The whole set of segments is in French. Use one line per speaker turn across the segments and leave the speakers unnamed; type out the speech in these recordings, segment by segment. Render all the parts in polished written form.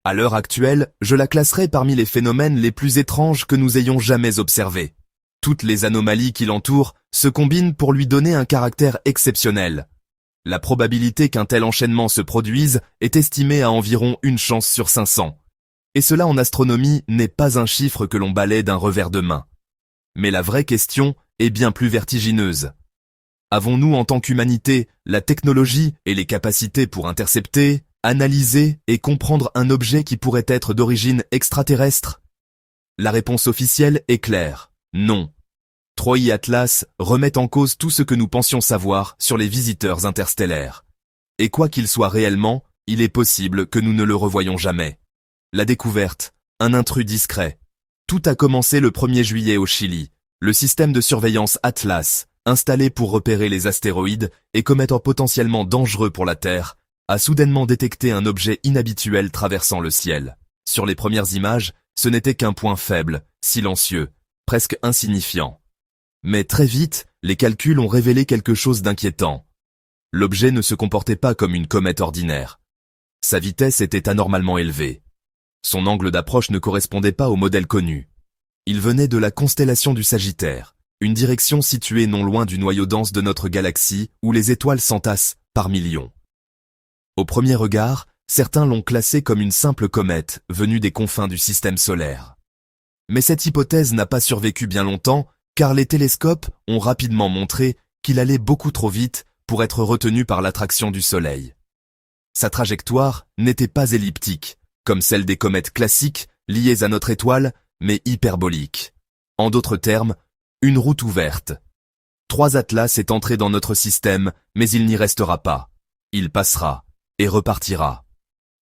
À l'heure actuelle, je la classerai parmi les phénomènes les plus étranges que nous ayons jamais observés. Toutes les anomalies qui l'entourent se combinent pour lui donner un caractère exceptionnel. La probabilité qu'un tel enchaînement se produise est estimée à environ 1 chance sur 500. Et cela en astronomie n'est pas un chiffre que l'on balaie d'un revers de main. Mais la vraie question est bien plus vertigineuse. Avons-nous en tant qu'humanité la technologie et les capacités pour intercepter, analyser et comprendre un objet qui pourrait être d'origine extraterrestre? La réponse officielle est claire, non. Troy Atlas remet en cause tout ce que nous pensions savoir sur les visiteurs interstellaires. Et quoi qu'il soit réellement, il est possible que nous ne le revoyions jamais. La découverte, un intrus discret. Tout a commencé le 1er juillet au Chili. Le système de surveillance Atlas, installé pour repérer les astéroïdes et comètes potentiellement dangereux pour la Terre, a soudainement détecté un objet inhabituel traversant le ciel. Sur les premières images, ce n'était qu'un point faible, silencieux, presque insignifiant. Mais très vite, les calculs ont révélé quelque chose d'inquiétant. L'objet ne se comportait pas comme une comète ordinaire. Sa vitesse était anormalement élevée. Son angle d'approche ne correspondait pas au modèle connu. Il venait de la constellation du Sagittaire, une direction située non loin du noyau dense de notre galaxie où les étoiles s'entassent par millions. Au premier regard, certains l'ont classé comme une simple comète venue des confins du système solaire. Mais cette hypothèse n'a pas survécu bien longtemps car les télescopes ont rapidement montré qu'il allait beaucoup trop vite pour être retenu par l'attraction du Soleil. Sa trajectoire n'était pas elliptique, comme celle des comètes classiques liées à notre étoile, mais hyperbolique. En d'autres termes, une route ouverte. 3 Atlas est entré dans notre système, mais il n'y restera pas. Il passera et repartira.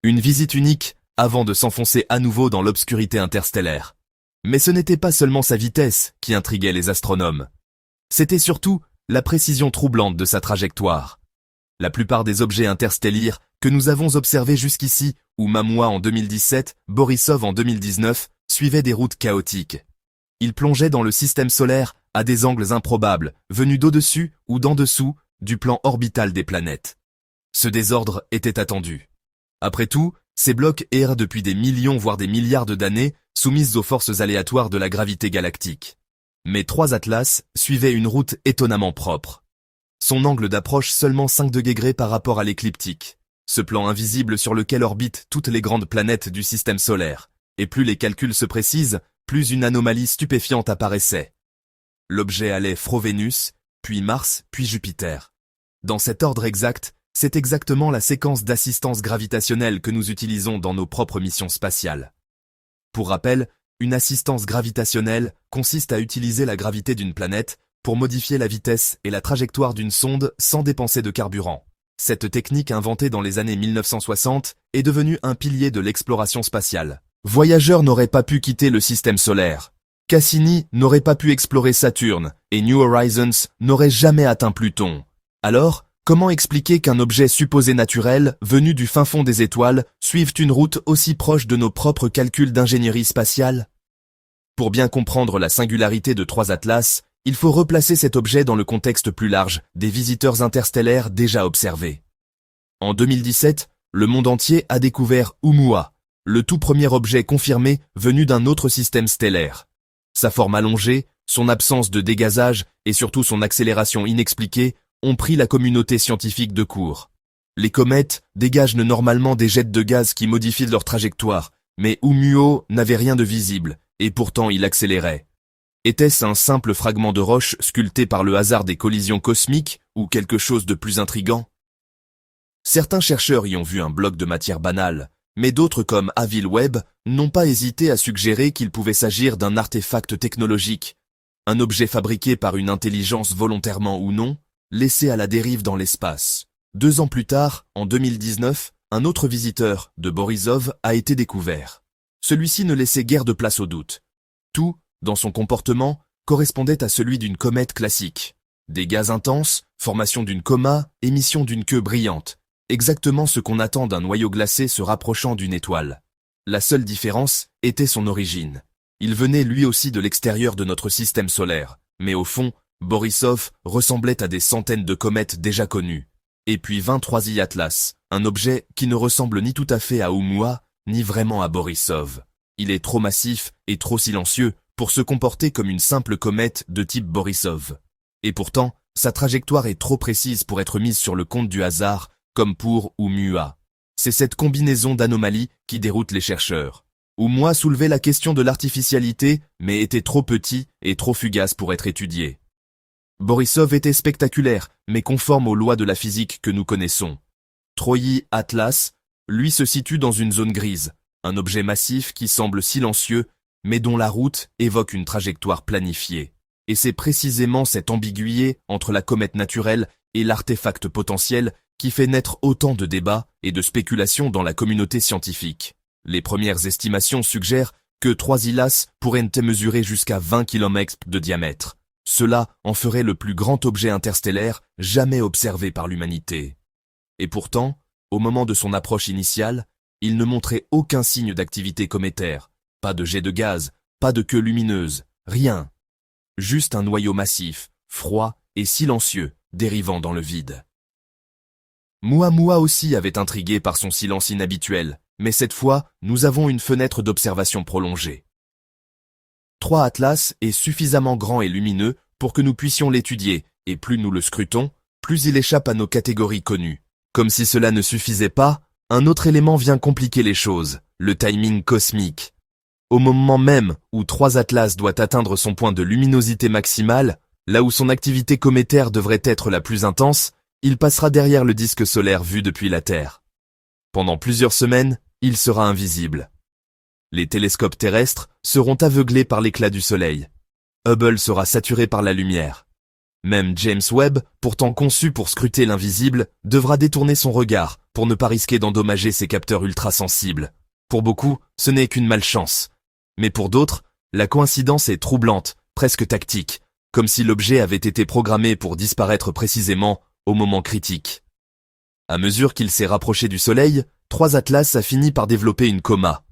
Une visite unique avant de s'enfoncer à nouveau dans l'obscurité interstellaire. Mais ce n'était pas seulement sa vitesse qui intriguait les astronomes. C'était surtout la précision troublante de sa trajectoire. La plupart des objets interstellaires que nous avons observés jusqu'ici, ou Mammoet en 2017, Borisov en 2019, suivaient des routes chaotiques. Ils plongeaient dans le système solaire à des angles improbables, venus d'au-dessus ou d'en dessous du plan orbital des planètes. Ce désordre était attendu. Après tout, ces blocs errent depuis des millions voire des milliards d'années, soumises aux forces aléatoires de la gravité galactique. Mais 3 Atlas suivaient une route étonnamment propre. Son angle d'approche seulement 5 degrés par rapport à l'écliptique, ce plan invisible sur lequel orbitent toutes les grandes planètes du système solaire. Et plus les calculs se précisent, plus une anomalie stupéfiante apparaissait. L'objet allait Phro-Vénus, puis Mars, puis Jupiter. Dans cet ordre exact, c'est exactement la séquence d'assistance gravitationnelle que nous utilisons dans nos propres missions spatiales. Pour rappel, une assistance gravitationnelle consiste à utiliser la gravité d'une planète pour modifier la vitesse et la trajectoire d'une sonde sans dépenser de carburant. Cette technique inventée dans les années 1960 est devenue un pilier de l'exploration spatiale. Voyager n'aurait pas pu quitter le système solaire. Cassini n'aurait pas pu explorer Saturne et New Horizons n'aurait jamais atteint Pluton. Alors, comment expliquer qu'un objet supposé naturel, venu du fin fond des étoiles, suive une route aussi proche de nos propres calculs d'ingénierie spatiale? Pour bien comprendre la singularité de 3 Atlas, il faut replacer cet objet dans le contexte plus large des visiteurs interstellaires déjà observés. En 2017, le monde entier a découvert Oumuamua, le tout premier objet confirmé venu d'un autre système stellaire. Sa forme allongée, son absence de dégazage et surtout son accélération inexpliquée ont pris la communauté scientifique de court. Les comètes dégagent normalement des jets de gaz qui modifient leur trajectoire, mais Oumuamua n'avait rien de visible, et pourtant il accélérait. Était-ce un simple fragment de roche sculpté par le hasard des collisions cosmiques ou quelque chose de plus intrigant? Certains chercheurs y ont vu un bloc de matière banale, mais d'autres comme Avi Loeb n'ont pas hésité à suggérer qu'il pouvait s'agir d'un artefact technologique, un objet fabriqué par une intelligence volontairement ou non, laissé à la dérive dans l'espace. 2 ans plus tard, en 2019, un autre visiteur, de Borisov, a été découvert. Celui-ci ne laissait guère de place au doute. Tout, dans son comportement, correspondait à celui d'une comète classique. Des gaz intenses, formation d'une coma, émission d'une queue brillante. Exactement ce qu'on attend d'un noyau glacé se rapprochant d'une étoile. La seule différence était son origine. Il venait lui aussi de l'extérieur de notre système solaire, mais au fond, Borisov ressemblait à des centaines de comètes déjà connues. Et puis 23 Atlas, un objet qui ne ressemble ni tout à fait à Oumuamua, ni vraiment à Borisov. Il est trop massif et trop silencieux pour se comporter comme une simple comète de type Borisov. Et pourtant, sa trajectoire est trop précise pour être mise sur le compte du hasard, comme pour Oumuamua. C'est cette combinaison d'anomalies qui déroute les chercheurs. Oumuamua soulevait la question de l'artificialité, mais était trop petit et trop fugace pour être étudié. Borisov était spectaculaire, mais conforme aux lois de la physique que nous connaissons. Troï Atlas, lui, se situe dans une zone grise, un objet massif qui semble silencieux, mais dont la route évoque une trajectoire planifiée. Et c'est précisément cette ambiguïté entre la comète naturelle et l'artefact potentiel qui fait naître autant de débats et de spéculations dans la communauté scientifique. Les premières estimations suggèrent que 3 Ilas pourraient mesurer jusqu'à 20 km de diamètre. Cela en ferait le plus grand objet interstellaire jamais observé par l'humanité. Et pourtant, au moment de son approche initiale, il ne montrait aucun signe d'activité cométaire, pas de jet de gaz, pas de queue lumineuse, rien. Juste un noyau massif, froid et silencieux, dérivant dans le vide. Oumuamua aussi avait intrigué par son silence inhabituel, mais cette fois, nous avons une fenêtre d'observation prolongée. 3 Atlas est suffisamment grand et lumineux pour que nous puissions l'étudier, et plus nous le scrutons, plus il échappe à nos catégories connues. Comme si cela ne suffisait pas, un autre élément vient compliquer les choses, le timing cosmique. Au moment même où 3 Atlas doit atteindre son point de luminosité maximale, là où son activité cométaire devrait être la plus intense, il passera derrière le disque solaire vu depuis la Terre. Pendant plusieurs semaines, il sera invisible. Les télescopes terrestres seront aveuglés par l'éclat du soleil. Hubble sera saturé par la lumière. Même James Webb, pourtant conçu pour scruter l'invisible, devra détourner son regard pour ne pas risquer d'endommager ses capteurs ultrasensibles. Pour beaucoup, ce n'est qu'une malchance. Mais pour d'autres, la coïncidence est troublante, presque tactique, comme si l'objet avait été programmé pour disparaître précisément au moment critique. À mesure qu'il s'est rapproché du Soleil, 3 Atlas a fini par développer une coma,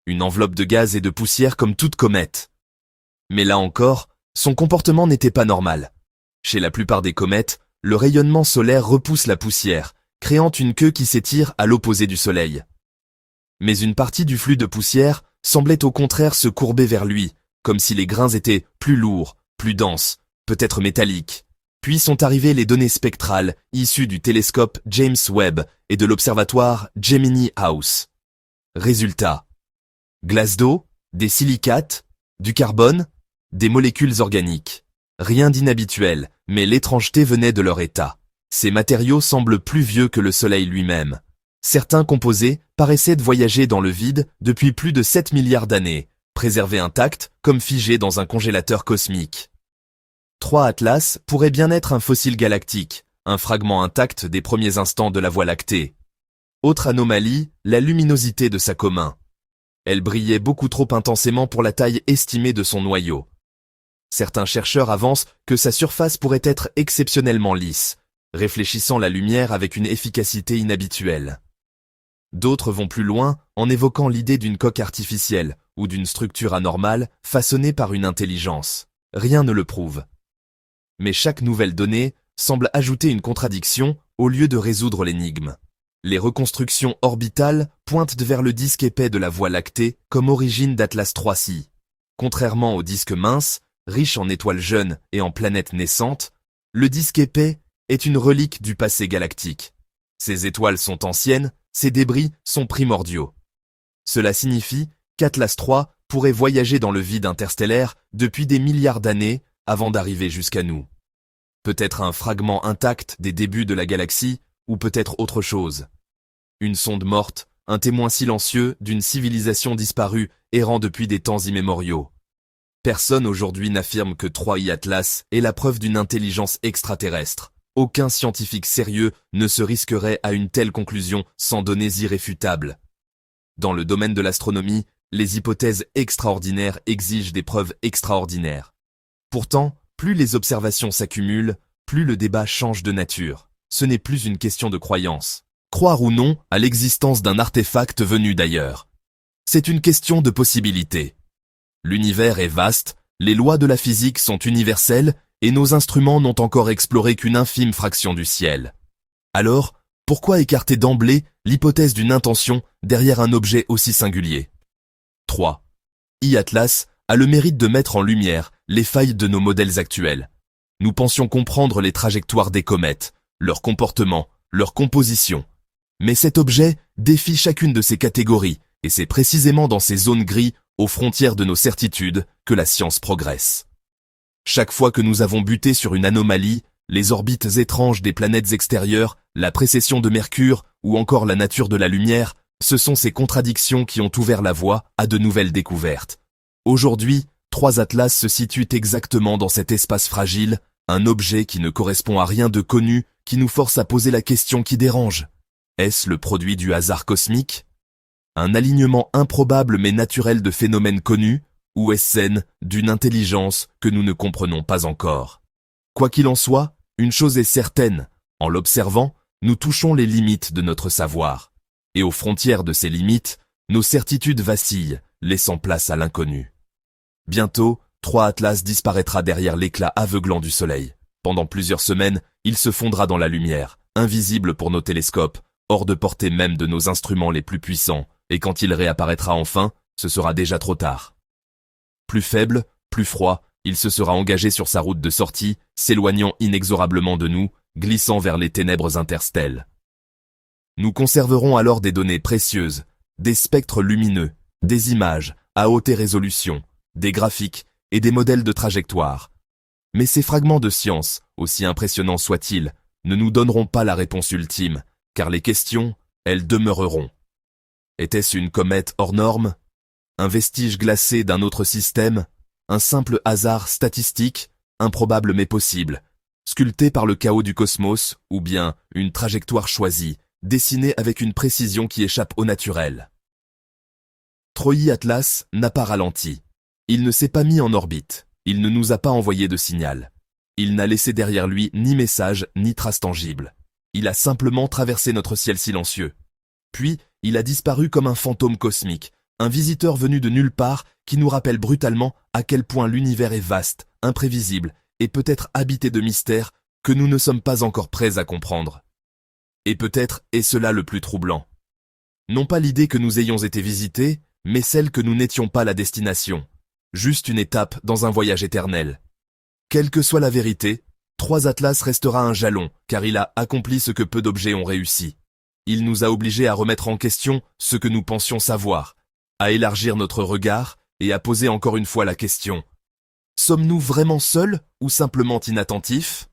une enveloppe de gaz et de poussière comme toute comète. Mais là encore, son comportement n'était pas normal. Chez la plupart des comètes, le rayonnement solaire repousse la poussière, créant une queue qui s'étire à l'opposé du Soleil. Mais une partie du flux de poussière semblait au contraire se courber vers lui, comme si les grains étaient plus lourds, plus denses, peut-être métalliques. Puis sont arrivées les données spectrales issues du télescope James Webb et de l'observatoire Gemini House. Résultat: glace d'eau, des silicates, du carbone, des molécules organiques. Rien d'inhabituel, mais l'étrangeté venait de leur état. Ces matériaux semblent plus vieux que le Soleil lui-même. Certains composés paraissaient voyager dans le vide depuis plus de 7 milliards d'années, préservés intacts comme figés dans un congélateur cosmique. 3 Atlas pourrait bien être un fossile galactique, un fragment intact des premiers instants de la Voie lactée. Autre anomalie, la luminosité de sa comète. Elle brillait beaucoup trop intensément pour la taille estimée de son noyau. Certains chercheurs avancent que sa surface pourrait être exceptionnellement lisse, réfléchissant la lumière avec une efficacité inhabituelle. D'autres vont plus loin en évoquant l'idée d'une coque artificielle ou d'une structure anormale façonnée par une intelligence. Rien ne le prouve. Mais chaque nouvelle donnée semble ajouter une contradiction au lieu de résoudre l'énigme. Les reconstructions orbitales pointent vers le disque épais de la Voie lactée comme origine d'Atlas 3c. Contrairement au disque mince, riche en étoiles jeunes et en planètes naissantes, le disque épais est une relique du passé galactique. Ces étoiles sont anciennes, ces débris sont primordiaux. Cela signifie qu'Atlas 3 pourrait voyager dans le vide interstellaire depuis des milliards d'années avant d'arriver jusqu'à nous. Peut-être un fragment intact des débuts de la galaxie, ou peut-être autre chose. Une sonde morte, un témoin silencieux d'une civilisation disparue errant depuis des temps immémoriaux. Personne aujourd'hui n'affirme que 3i Atlas est la preuve d'une intelligence extraterrestre. Aucun scientifique sérieux ne se risquerait à une telle conclusion sans données irréfutables. Dans le domaine de l'astronomie, les hypothèses extraordinaires exigent des preuves extraordinaires. Pourtant, plus les observations s'accumulent, plus le débat change de nature. Ce n'est plus une question de croyance. Croire ou non à l'existence d'un artefact venu d'ailleurs. C'est une question de possibilité. L'univers est vaste, les lois de la physique sont universelles et nos instruments n'ont encore exploré qu'une infime fraction du ciel. Alors, pourquoi écarter d'emblée l'hypothèse d'une intention derrière un objet aussi singulier. 3. E-Atlas a le mérite de mettre en lumière les failles de nos modèles actuels. Nous pensions comprendre les trajectoires des comètes, leur comportement, leur composition. Mais cet objet défie chacune de ces catégories, et c'est précisément dans ces zones grises, aux frontières de nos certitudes, que la science progresse. Chaque fois que nous avons buté sur une anomalie, les orbites étranges des planètes extérieures, la précession de Mercure ou encore la nature de la lumière, ce sont ces contradictions qui ont ouvert la voie à de nouvelles découvertes. Aujourd'hui, 3 Atlas se situent exactement dans cet espace fragile, un objet qui ne correspond à rien de connu, qui nous force à poser la question qui dérange. Est-ce le produit du hasard cosmique? Un alignement improbable mais naturel de phénomènes connus, ou est-ce scène d'une intelligence que nous ne comprenons pas encore? Quoi qu'il en soit, une chose est certaine, en l'observant, nous touchons les limites de notre savoir. Et aux frontières de ces limites, nos certitudes vacillent, laissant place à l'inconnu. Bientôt, 3 Atlas disparaîtra derrière l'éclat aveuglant du soleil. Pendant plusieurs semaines, il se fondra dans la lumière, invisible pour nos télescopes, hors de portée même de nos instruments les plus puissants, et quand il réapparaîtra enfin, ce sera déjà trop tard. Plus faible, plus froid, il se sera engagé sur sa route de sortie, s'éloignant inexorablement de nous, glissant vers les ténèbres interstelles. Nous conserverons alors des données précieuses, des spectres lumineux, des images à haute résolution, des graphiques et des modèles de trajectoire. Mais ces fragments de science, aussi impressionnants soient-ils, ne nous donneront pas la réponse ultime, car les questions, elles demeureront. Était-ce une comète hors norme? Un vestige glacé d'un autre système? Un simple hasard statistique, improbable mais possible, sculpté par le chaos du cosmos, ou bien une trajectoire choisie, dessinée avec une précision qui échappe au naturel? Troy Atlas n'a pas ralenti. Il ne s'est pas mis en orbite. Il ne nous a pas envoyé de signal. Il n'a laissé derrière lui ni message ni trace tangible. Il a simplement traversé notre ciel silencieux. Puis, il a disparu comme un fantôme cosmique, un visiteur venu de nulle part qui nous rappelle brutalement à quel point l'univers est vaste, imprévisible et peut-être habité de mystères que nous ne sommes pas encore prêts à comprendre. Et peut-être est cela le plus troublant. Non pas l'idée que nous ayons été visités, mais celle que nous n'étions pas la destination. Juste une étape dans un voyage éternel. Quelle que soit la vérité, 3 Atlas restera un jalon, car il a accompli ce que peu d'objets ont réussi. Il nous a obligés à remettre en question ce que nous pensions savoir, à élargir notre regard et à poser encore une fois la question. Sommes-nous vraiment seuls ou simplement inattentifs?